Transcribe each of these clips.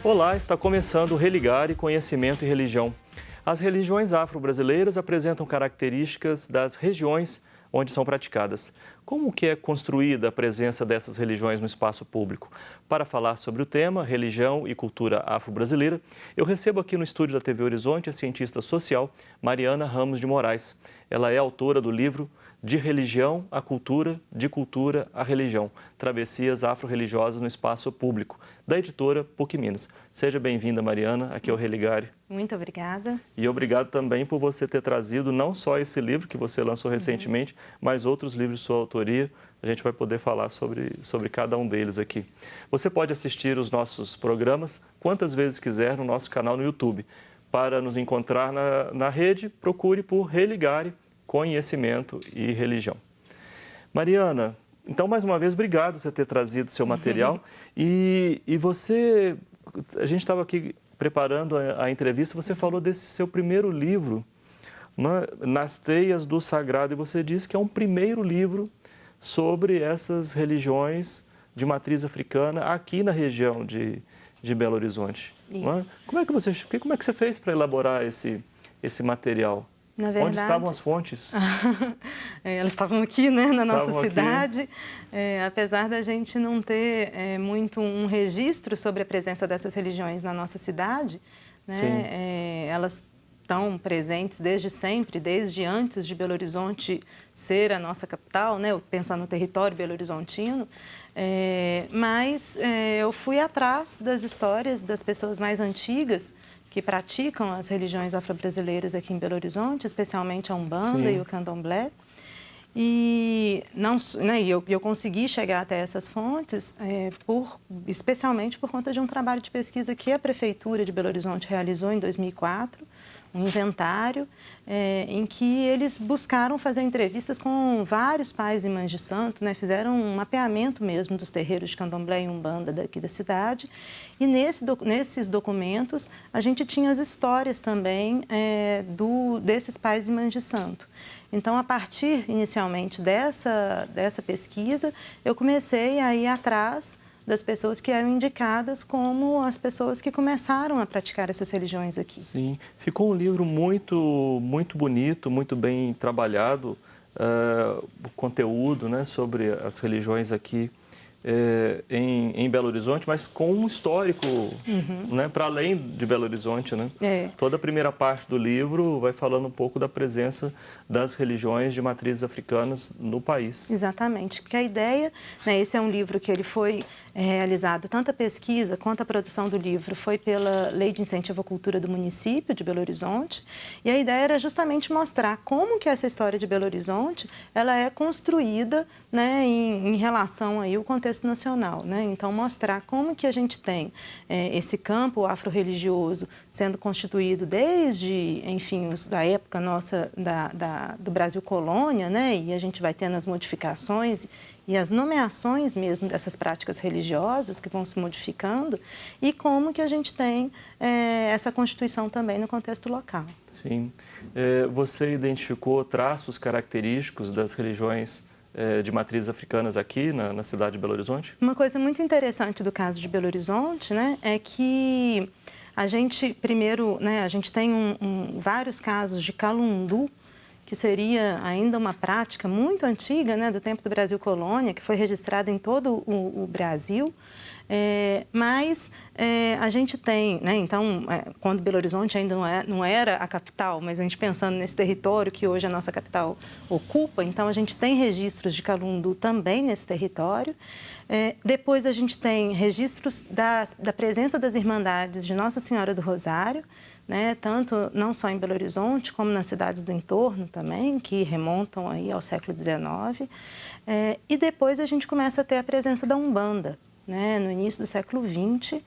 Olá, está começando o Religare Conhecimento e Religião. As religiões afro-brasileiras apresentam características das regiões onde são praticadas. Como que é construída a presença dessas religiões no espaço público? Para falar sobre o tema, religião e cultura afro-brasileira, eu recebo aqui no estúdio da TV Horizonte a cientista social Mariana Ramos de Moraes. Ela é autora do livro De Religião à Cultura, de Cultura à Religião, Travessias Afro-Religiosas no Espaço Público, da editora PUC Minas. Seja bem-vinda, Mariana, aqui ao Religare. Muito obrigada. E obrigado também por você ter trazido não só esse livro que você lançou recentemente, mas outros livros de sua autoria. A gente vai poder falar sobre cada um deles aqui. Você pode assistir os nossos programas quantas vezes quiser no nosso canal no YouTube. Para nos encontrar na rede, procure por Religare Conhecimento e Religião. Mariana, então, mais uma vez, obrigado por você ter trazido seu material. E você, a gente estava aqui preparando a entrevista, você falou desse seu primeiro livro, Nas Teias do Sagrado, e você disse que é um primeiro livro sobre essas religiões de matriz africana aqui na região de Belo Horizonte. Isso. Como é que você fez para elaborar esse material? Na verdade, onde estavam as fontes? Elas estavam aqui, né, na nossa Estavam cidade. Apesar da gente não ter muito um registro sobre a presença dessas religiões na nossa cidade, né, elas estão presentes desde sempre, desde antes de Belo Horizonte ser a nossa capital, né, pensar no território belo-horizontino. Mas eu fui atrás das histórias das pessoas mais antigas que praticam as religiões afro-brasileiras aqui em Belo Horizonte, especialmente a Umbanda e o Candomblé. E eu consegui chegar até essas fontes especialmente por conta de um trabalho de pesquisa que a Prefeitura de Belo Horizonte realizou em 2004, um inventário em que eles buscaram fazer entrevistas com vários pais e mães de santo, né? Fizeram um mapeamento mesmo dos terreiros de Candomblé e Umbanda daqui da cidade. E nesses documentos a gente tinha as histórias também desses pais e mães de santo. Então, a partir inicialmente dessa pesquisa, eu comecei a ir atrás das pessoas que eram indicadas como as pessoas que começaram a praticar essas religiões aqui. Sim, ficou um livro muito bonito, muito bem trabalhado, o conteúdo, né, sobre as religiões aqui em Belo Horizonte, mas com um histórico, né, para além de Belo Horizonte, né? Toda a primeira parte do livro vai falando um pouco da presença das religiões de matrizes africanas no país. Exatamente, porque a ideia, né, esse é um livro que ele foi realizado, tanto a pesquisa quanto a produção do livro foi pela Lei de Incentivo à Cultura do município de Belo Horizonte, e a ideia era justamente mostrar como que essa história de Belo Horizonte ela é construída, né, em relação aí ao contexto nacional, né? Então, mostrar como que a gente tem esse campo afro-religioso sendo constituído desde, enfim, da época nossa do Brasil colônia, né? E a gente vai tendo as modificações e as nomeações mesmo dessas práticas religiosas que vão se modificando e como que a gente tem essa constituição também no contexto local. Sim. Você identificou traços característicos das religiões de matrizes africanas aqui na cidade de Belo Horizonte? Uma coisa muito interessante do caso de Belo Horizonte, né, é que a gente, primeiro, né, a gente tem vários casos de calundu, que seria ainda uma prática muito antiga, né, do tempo do Brasil colônia, que foi registrada em todo o Brasil. Mas a gente tem, né, então, quando Belo Horizonte ainda não era a capital, mas a gente pensando nesse território que hoje a nossa capital ocupa, então a gente tem registros de calundu também nesse território. Depois a gente tem registros da presença das Irmandades de Nossa Senhora do Rosário, né, tanto não só em Belo Horizonte, como nas cidades do entorno também, que remontam aí ao século XIX. E depois a gente começa a ter a presença da Umbanda, né, no início do século XX.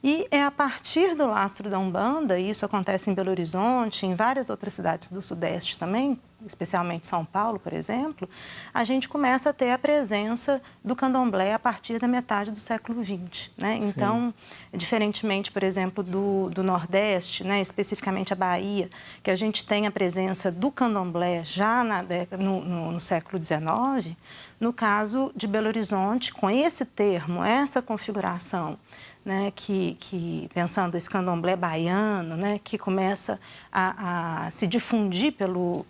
E é a partir do lastro da Umbanda, e isso acontece em Belo Horizonte, em várias outras cidades do Sudeste também, especialmente São Paulo, por exemplo, a gente começa a ter a presença do candomblé a partir da metade do século XX, né? Então, diferentemente, por exemplo, do Nordeste, né, especificamente a Bahia, que a gente tem a presença do candomblé já no século XIX, No caso de Belo Horizonte, com esse termo, essa configuração, né, que pensando esse candomblé baiano, né, que começa a se difundir pelo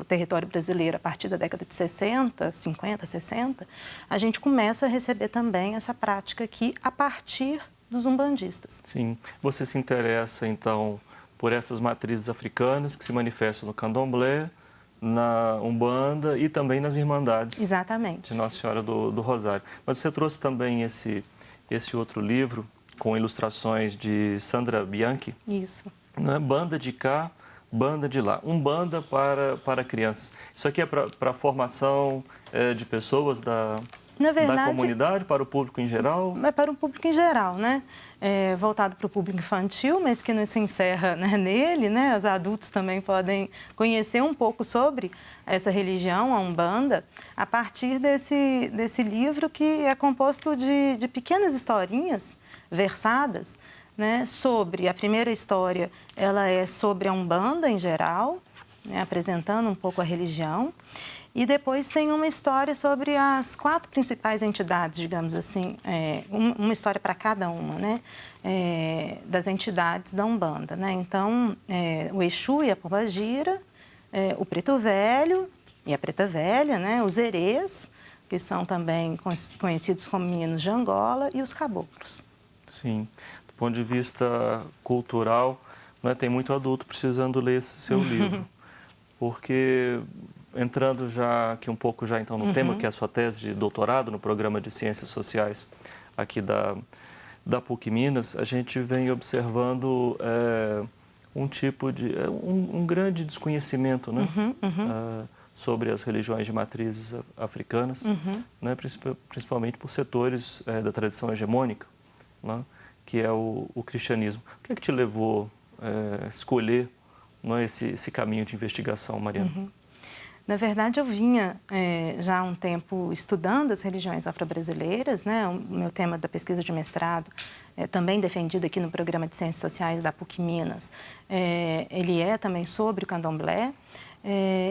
território brasileiro a partir da década de 60, 50, 60, a gente começa a receber também essa prática aqui a partir dos umbandistas. Sim. Você se interessa, então, por essas matrizes africanas que se manifestam no candomblé, na Umbanda e também nas Irmandades. Exatamente. De Nossa Senhora do Rosário. Mas você trouxe também esse outro livro com ilustrações de Sandra Bianchi. Isso. Não é? Banda de cá, banda de lá. Umbanda para crianças. Isso aqui é para a formação de pessoas da comunidade, para o público em geral? É para o público em geral, né? Voltado para o público infantil, mas que não se encerra, né, nele, né? Os adultos também podem conhecer um pouco sobre essa religião, a Umbanda, a partir desse livro que é composto de pequenas historinhas versadas, né? Sobre a primeira história, ela é sobre a Umbanda em geral, né? Apresentando um pouco a religião. E depois tem uma história sobre as 4 principais entidades, digamos assim, uma história para cada uma, né, das entidades da Umbanda, né? Então, o Exu e a Pombagira, o Preto Velho e a Preta Velha, né, os Erês, que são também conhecidos como meninos de Angola, e os caboclos. Sim. Do ponto de vista cultural, né, tem muito adulto precisando ler esse seu livro, porque... Entrando já aqui um pouco já então no tema, que é a sua tese de doutorado no programa de Ciências Sociais aqui da PUC Minas, a gente vem observando um tipo de... um grande desconhecimento, né? Sobre as religiões de matrizes africanas, né? Principalmente por setores da tradição hegemônica, né? Que é o cristianismo. O que é que te levou a escolher, né, esse caminho de investigação, Mariana? Na verdade, eu vinha já há um tempo estudando as religiões afro-brasileiras, né? O meu tema da pesquisa de mestrado, também defendido aqui no programa de Ciências Sociais da PUC Minas, ele é também sobre o candomblé.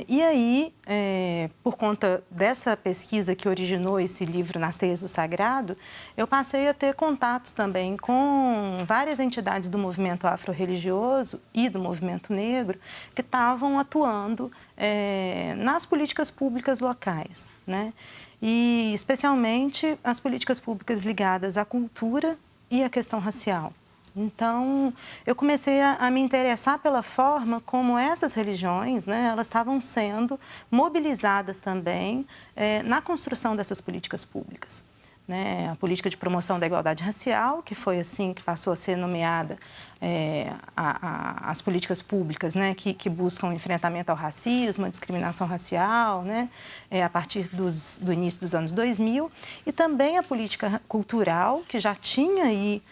E aí, por conta dessa pesquisa que originou esse livro Nas Teias do Sagrado, eu passei a ter contatos também com várias entidades do movimento afro-religioso e do movimento negro que estavam atuando nas políticas públicas locais, né? E especialmente as políticas públicas ligadas à cultura e à questão racial. Então, eu comecei a me interessar pela forma como essas religiões, né, elas estavam sendo mobilizadas também na construção dessas políticas públicas. Né? A política de promoção da igualdade racial, que foi assim que passou a ser nomeada as políticas públicas, né, que buscam o enfrentamento ao racismo, a discriminação racial, né, a partir do início dos anos 2000, e também a política cultural, que já tinha aí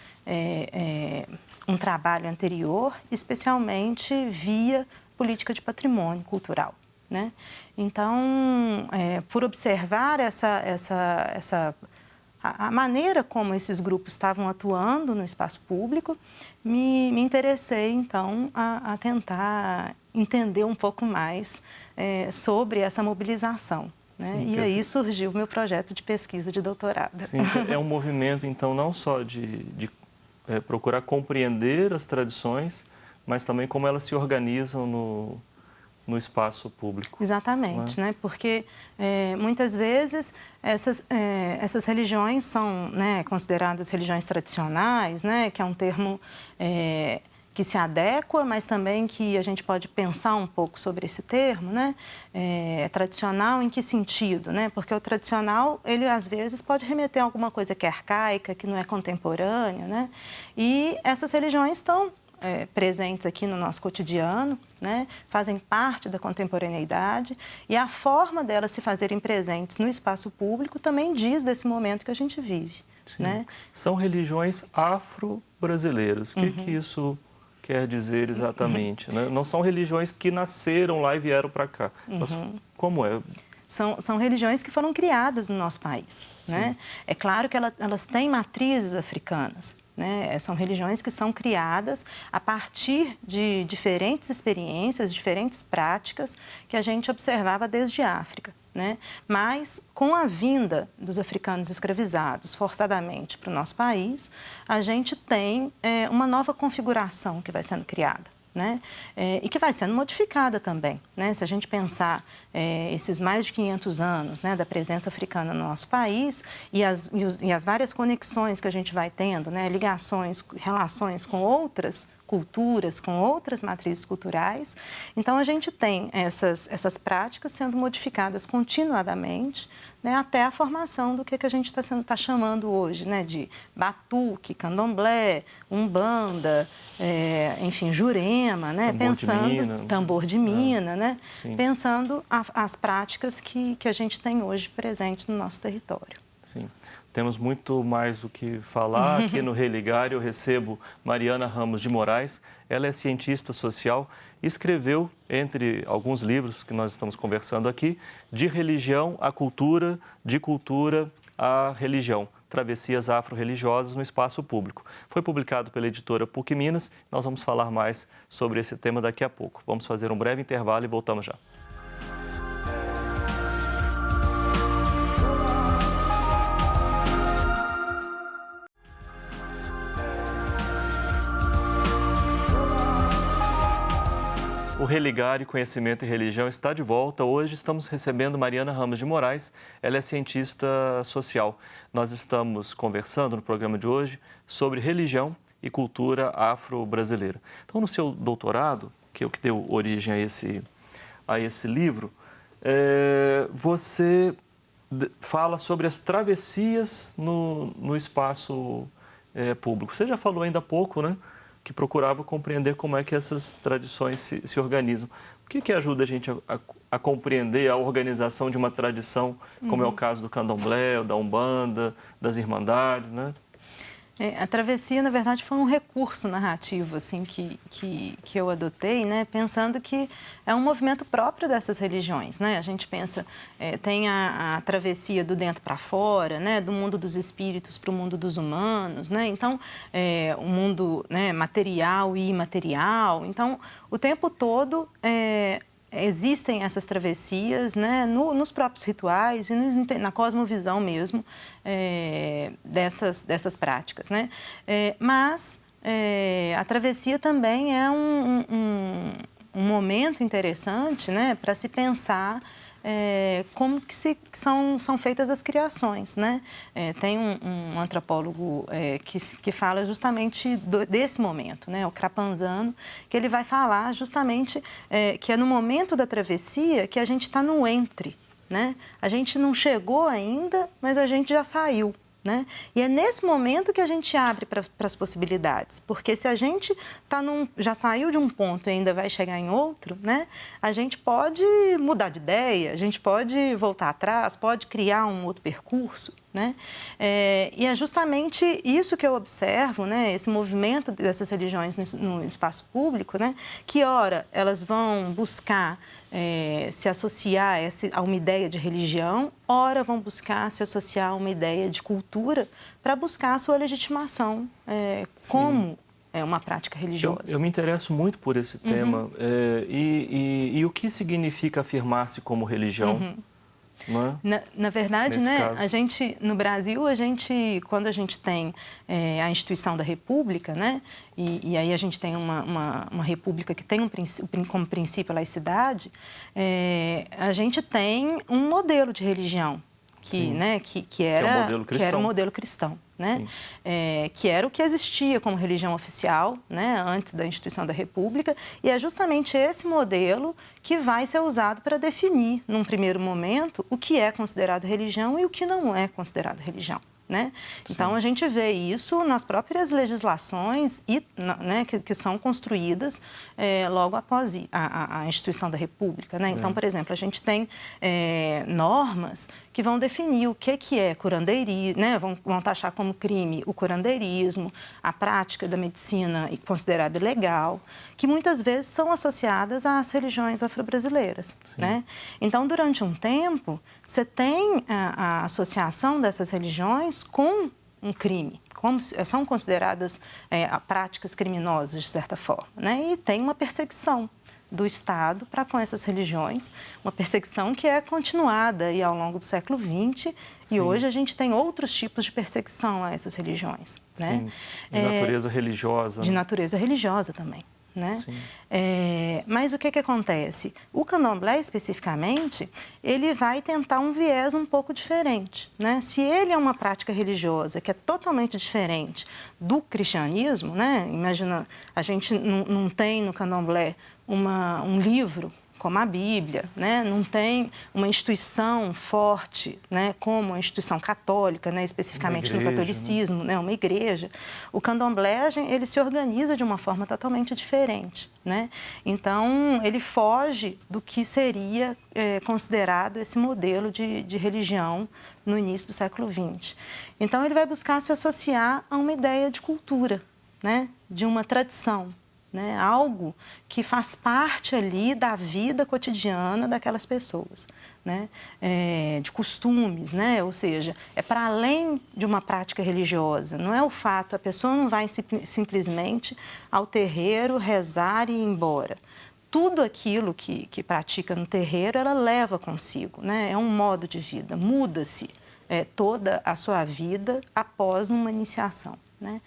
um trabalho anterior, especialmente via política de patrimônio cultural, né? Então, por observar a maneira como esses grupos estavam atuando no espaço público, me interessei, então, a tentar entender um pouco mais sobre essa mobilização. Né? Sim, e aí surgiu o meu projeto de pesquisa de doutorado. Sim, é um movimento, então, não só de procurar compreender as tradições, mas também como elas se organizam no espaço público. Exatamente, né? Porque muitas vezes essas religiões são, né, consideradas religiões tradicionais, né, que é um termo que se adequa, mas também que a gente pode pensar um pouco sobre esse termo, né? Tradicional em que sentido, né? Porque o tradicional, ele às vezes pode remeter a alguma coisa que é arcaica, que não é contemporânea, né? E essas religiões estão presentes aqui no nosso cotidiano, né? Fazem parte da contemporaneidade, e a forma delas se fazerem presentes no espaço público também diz desse momento que a gente vive. Né? São religiões afro-brasileiras. O que isso quer dizer exatamente? Né? Não são religiões que nasceram lá e vieram para cá. Mas como é? São religiões que foram criadas no nosso país. Né? É claro que elas têm matrizes africanas, né? São religiões que são criadas a partir de diferentes experiências, diferentes práticas que a gente observava desde a África, né? Mas, com a vinda dos africanos escravizados forçadamente para o nosso país, a gente tem uma nova configuração que vai sendo criada, né? E que vai sendo modificada também, né? Se a gente pensar esses mais de 500 anos, né, da presença africana no nosso país e as várias conexões que a gente vai tendo, né, ligações, relações com outras culturas, com outras matrizes culturais. Então, a gente tem essas práticas sendo modificadas continuadamente, né, até a formação do que a gente está chamando hoje, né, de batuque, candomblé, umbanda, enfim, jurema, né, tambor de mina, né, pensando as práticas que a gente tem hoje presente no nosso território. Sim. Temos muito mais o que falar. Aqui no Religar eu recebo Mariana Ramos de Moraes. Ela é cientista social e escreveu, entre alguns livros que nós estamos conversando aqui, De Religião à Cultura, de Cultura à Religião, Travessias Afro-Religiosas no Espaço Público. Foi publicado pela editora PUC Minas. Nós vamos falar mais sobre esse tema daqui a pouco. Vamos fazer um breve intervalo e voltamos já. O Religar e Conhecimento e Religião está de volta. Hoje estamos recebendo Mariana Ramos de Moraes. Ela é cientista social. Nós estamos conversando no programa de hoje sobre religião e cultura afro-brasileira. Então, no seu doutorado, que é o que deu origem a esse livro, você fala sobre as travessias no espaço público. Você já falou ainda há pouco, né? Que procurava compreender como é que essas tradições se organizam. O que ajuda a gente a compreender a organização de uma tradição, como é o caso do candomblé, da umbanda, das irmandades, né? A travessia, na verdade, foi um recurso narrativo assim, que eu adotei, né, pensando que é um movimento próprio dessas religiões, né? A gente pensa, tem a travessia do dentro para fora, né, do mundo dos espíritos para o mundo dos humanos, né? Então, o mundo, né, material e imaterial. Então, o tempo todo existem essas travessias, né, nos próprios rituais e na cosmovisão mesmo dessas práticas, né? Mas a travessia também é um momento interessante, né, para se pensar como que são feitas as criações, né? Tem um antropólogo que fala justamente desse momento, né? O Crapanzano, que ele vai falar justamente que é no momento da travessia que a gente está no entre, né? A gente não chegou ainda, mas a gente já saiu, né? E é nesse momento que a gente abre para as possibilidades, porque se a gente já saiu de um ponto e ainda vai chegar em outro, né? A gente pode mudar de ideia, a gente pode voltar atrás, pode criar um outro percurso, né? E é justamente isso que eu observo, né? Esse movimento dessas religiões no espaço público, né? Que, ora, elas vão buscar se associar a uma ideia de religião, ora vão buscar se associar a uma ideia de cultura para buscar a sua legitimação como uma prática religiosa. Eu me interesso muito por esse tema. E o que significa afirmar-se como religião? Na verdade, né, no Brasil, quando a gente tem a instituição da República, né, e aí a gente tem uma república que tem como princípio a laicidade, a gente tem um modelo de religião que era o modelo cristão, né? Que era o que existia como religião oficial, né, antes da instituição da República, e é justamente esse modelo que vai ser usado para definir, num primeiro momento, o que é considerado religião e o que não é considerado religião, né? Então, a gente vê isso nas próprias legislações né, que são construídas logo após a instituição da República, né? Então, por exemplo, a gente tem normas que vão definir o que é curandeirismo, né? Vão taxar como crime o curandeirismo, a prática da medicina considerada ilegal, que muitas vezes são associadas às religiões afro-brasileiras, né? Então, durante um tempo, você tem a associação dessas religiões com um crime, são consideradas práticas criminosas, de certa forma, né? E tem uma perseguição do Estado para com essas religiões, uma perseguição que é continuada aí ao longo do século XX, e hoje a gente tem outros tipos de perseguição a essas religiões, né? Sim, de natureza religiosa. De natureza religiosa também, né? Mas o que acontece? O candomblé, especificamente, ele vai tentar um viés um pouco diferente, né? Se ele é uma prática religiosa que é totalmente diferente do cristianismo, né? Imagina, a gente não tem no candomblé um livro como a Bíblia, né? Não tem uma instituição forte, né? Como a instituição católica, né? Especificamente igreja, no catolicismo, né? Uma igreja. O candomblé, ele se organiza de uma forma totalmente diferente, né? Então, ele foge do que seria considerado esse modelo de religião no início do século XX. Então, ele vai buscar se associar a uma ideia de cultura, né? De uma tradição, né? Algo que faz parte ali da vida cotidiana daquelas pessoas, né? De costumes, né? Ou seja, é para além de uma prática religiosa. Não é o fato, a pessoa não vai simplesmente ao terreiro rezar e ir embora. Tudo aquilo que pratica no terreiro, ela leva consigo, né? É um modo de vida, muda-se toda a sua vida após uma iniciação, né?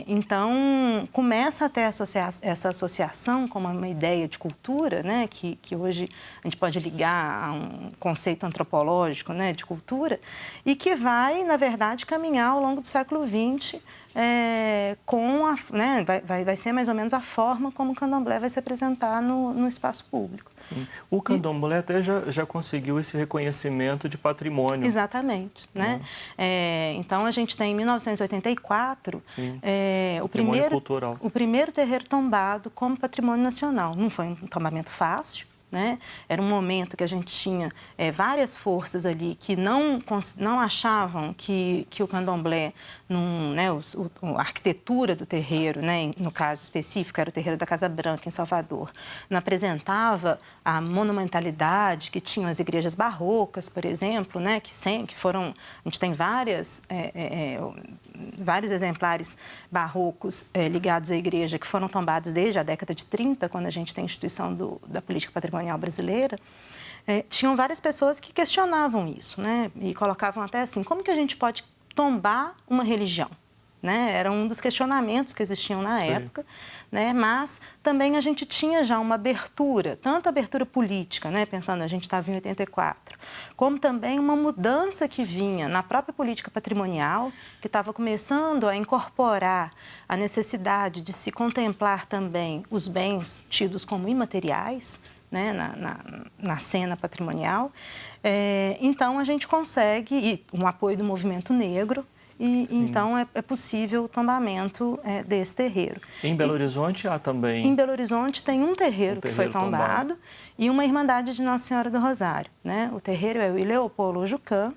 Então, começa a ter essa associação como uma ideia de cultura, né? Que hoje a gente pode ligar a um conceito antropológico, né? De cultura, e que vai, na verdade, caminhar ao longo do século XX né? Vai ser mais ou menos a forma como o candomblé vai se apresentar no espaço público. Sim. O candomblé até já conseguiu esse reconhecimento de patrimônio. Exatamente, né? Então, a gente tem em 1984 cultural. O primeiro terreiro tombado como patrimônio nacional. Não foi um tombamento fácil, né? Era um momento que a gente tinha várias forças ali que não achavam que o candomblé, né, a arquitetura do terreiro, né, no caso específico era o terreiro da Casa Branca, em Salvador, não apresentava a monumentalidade que tinham as igrejas barrocas, por exemplo, né, que foram... A gente tem vários exemplares barrocos ligados à igreja que foram tombados desde a década de 30, quando a gente tem a instituição da política patrimonial brasileira. Tinham várias pessoas que questionavam isso, né? E colocavam até assim, como que a gente pode tombar uma religião? Né? Era um dos questionamentos que existiam na época, né? Mas também a gente tinha já uma abertura, tanto abertura política, né? Pensando, a gente estava em 84, como também uma mudança que vinha na própria política patrimonial, que estava começando a incorporar a necessidade de se contemplar também os bens tidos como imateriais, né? na cena patrimonial. Então, a gente consegue, e um apoio do movimento negro, então é possível o tombamento desse terreiro. Em Belo Horizonte há também... Em Belo Horizonte tem um terreiro que foi tombado e uma Irmandade de Nossa Senhora do Rosário, né? O terreiro é o Ileopolo Olojucan,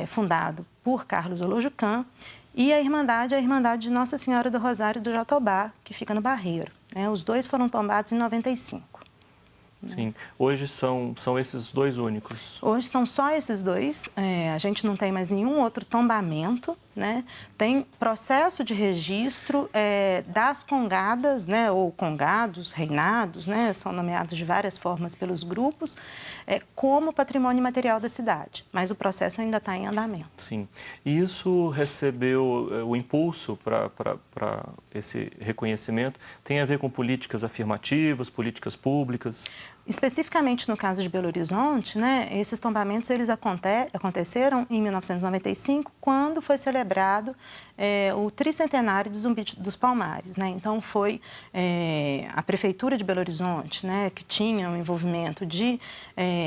fundado por Carlos Olojucan, e a Irmandade é a Irmandade de Nossa Senhora do Rosário do Jatobá, que fica no Barreiro, né? Os dois foram tombados em 95. Sim. Hoje são esses dois únicos? Hoje são só esses dois. A gente não tem mais nenhum outro tombamento, né? Tem processo de registro das congadas, né? Ou congados, reinados, né? São nomeados de várias formas pelos grupos, como patrimônio material da cidade. Mas o processo ainda está em andamento. Sim. E isso recebeu o impulso para esse reconhecimento? Tem a ver com políticas afirmativas, políticas públicas? Especificamente no caso de Belo Horizonte, né, esses tombamentos eles aconteceram em 1995, quando foi celebrado o tricentenário de Zumbi dos Palmares, né? Então, foi a Prefeitura de Belo Horizonte, né, que tinha o envolvimento de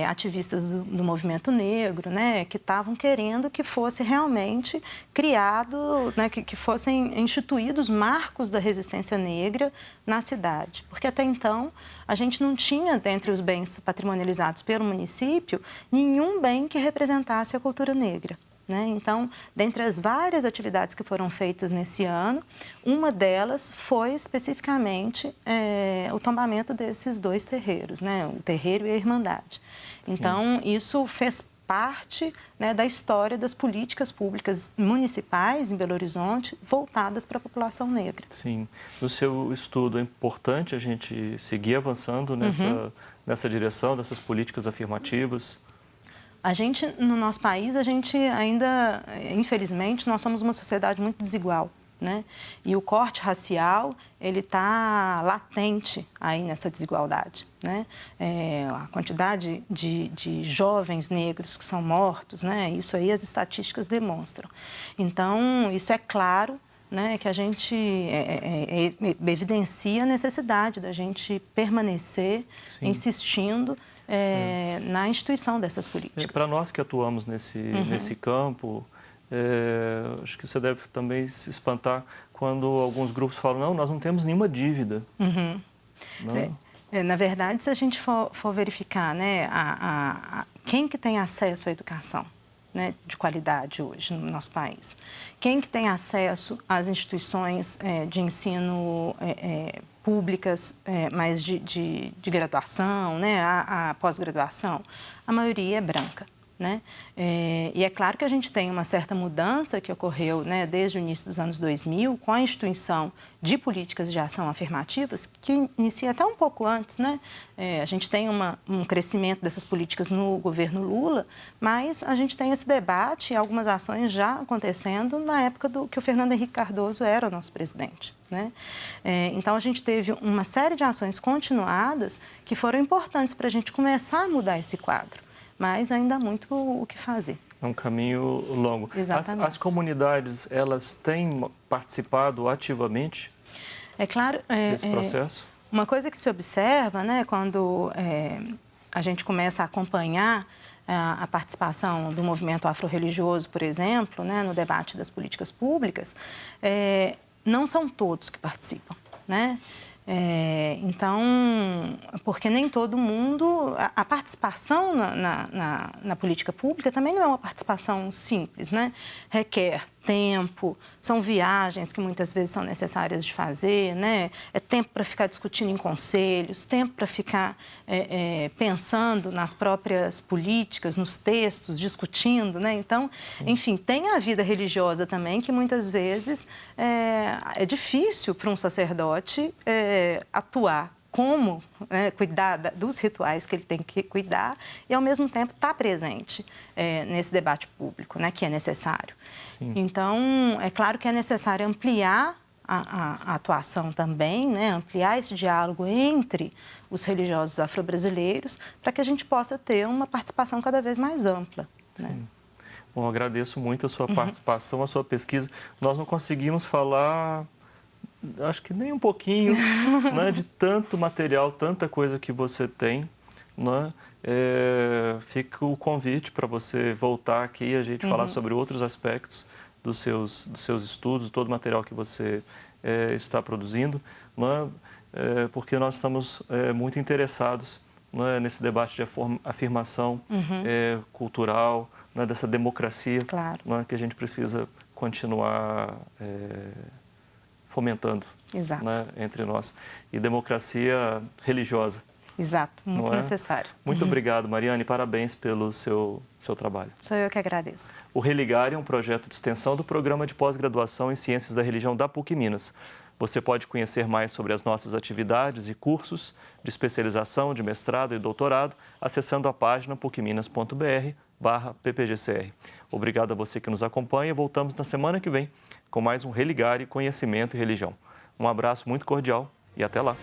ativistas do movimento negro, né, que estavam querendo que fosse realmente criado, né, que fossem instituídos marcos da resistência negra na cidade. Porque até então, a gente não tinha, dentre os bens patrimonializados pelo município, nenhum bem que representasse a cultura negra, né? Então, dentre as várias atividades que foram feitas nesse ano, uma delas foi especificamente o tombamento desses dois terreiros, né? O terreiro e a Irmandade. Então, isso fez parte, né, da história das políticas públicas municipais em Belo Horizonte voltadas para a população negra. Sim. No seu estudo, é importante a gente seguir avançando nessa direção, dessas políticas afirmativas? A gente, no nosso país, a gente ainda, infelizmente, nós somos uma sociedade muito desigual, né? E o corte racial, ele está latente aí nessa desigualdade, né? A quantidade de jovens negros que são mortos, né? Isso aí as estatísticas demonstram. Então, isso é claro, né, que a gente evidencia a necessidade da gente permanecer insistindo na instituição dessas políticas. Para nós que atuamos nesse campo, acho que você deve também se espantar quando alguns grupos falam, não, nós não temos nenhuma dívida. Não. Na verdade, se a gente for verificar, né, quem que tem acesso à educação, né, de qualidade hoje no nosso país, quem que tem acesso às instituições de ensino públicas, mas de graduação, né, a pós-graduação, a maioria é branca, né? E é claro que a gente tem uma certa mudança que ocorreu, né, desde o início dos anos 2000, com a instituição de políticas de ação afirmativas, que inicia até um pouco antes, né? A gente tem um crescimento dessas políticas no governo Lula, mas a gente tem esse debate e algumas ações já acontecendo na época que o Fernando Henrique Cardoso era o nosso presidente, né? Então, a gente teve uma série de ações continuadas que foram importantes para a gente começar a mudar esse quadro, mas ainda há muito o que fazer. É um caminho longo. Exatamente. As comunidades, elas têm participado ativamente desse processo? Uma coisa que se observa, né, quando a gente começa a acompanhar a participação do movimento afro-religioso, por exemplo, né, no debate das políticas públicas, não são todos que participam, né? Então, porque nem todo mundo... A participação na política pública também não é uma participação simples, né? Requer tempo, são viagens que muitas vezes são necessárias de fazer, né? É tempo para ficar discutindo em conselhos, tempo para ficar pensando nas próprias políticas, nos textos, discutindo, né? Então, enfim, tem a vida religiosa também, que muitas vezes é difícil para um sacerdote atuar como cuidar dos rituais que ele tem que cuidar e, ao mesmo tempo, estar presente nesse debate público, né, que é necessário. Sim. Então, é claro que é necessário ampliar a atuação também, né, ampliar esse diálogo entre os religiosos afro-brasileiros para que a gente possa ter uma participação cada vez mais ampla, né? Bom, agradeço muito a sua participação, a sua pesquisa. Nós não conseguimos falar... acho que nem um pouquinho, né, de tanto material, tanta coisa que você tem, né? Fica o convite para você voltar aqui e a gente falar sobre outros aspectos dos seus estudos, todo o material que você está produzindo, né? Porque nós estamos muito interessados, né, nesse debate de afirmação cultural, né, dessa democracia, Claro. né, que a gente precisa continuar fomentando, Exato. né, entre nós. E democracia religiosa. Exato, muito não é? necessário. Muito obrigado, Mariane, parabéns pelo seu trabalho. Sou eu que agradeço. O Religare é um projeto de extensão do Programa de Pós-Graduação em Ciências da Religião da PUC Minas. Você pode conhecer mais sobre as nossas atividades e cursos de especialização, de mestrado e doutorado acessando a página pucminas.br/ppgcr. Obrigado a você que nos acompanha. Voltamos na semana que vem com mais um Religare Conhecimento e Religião. Um abraço muito cordial e até lá.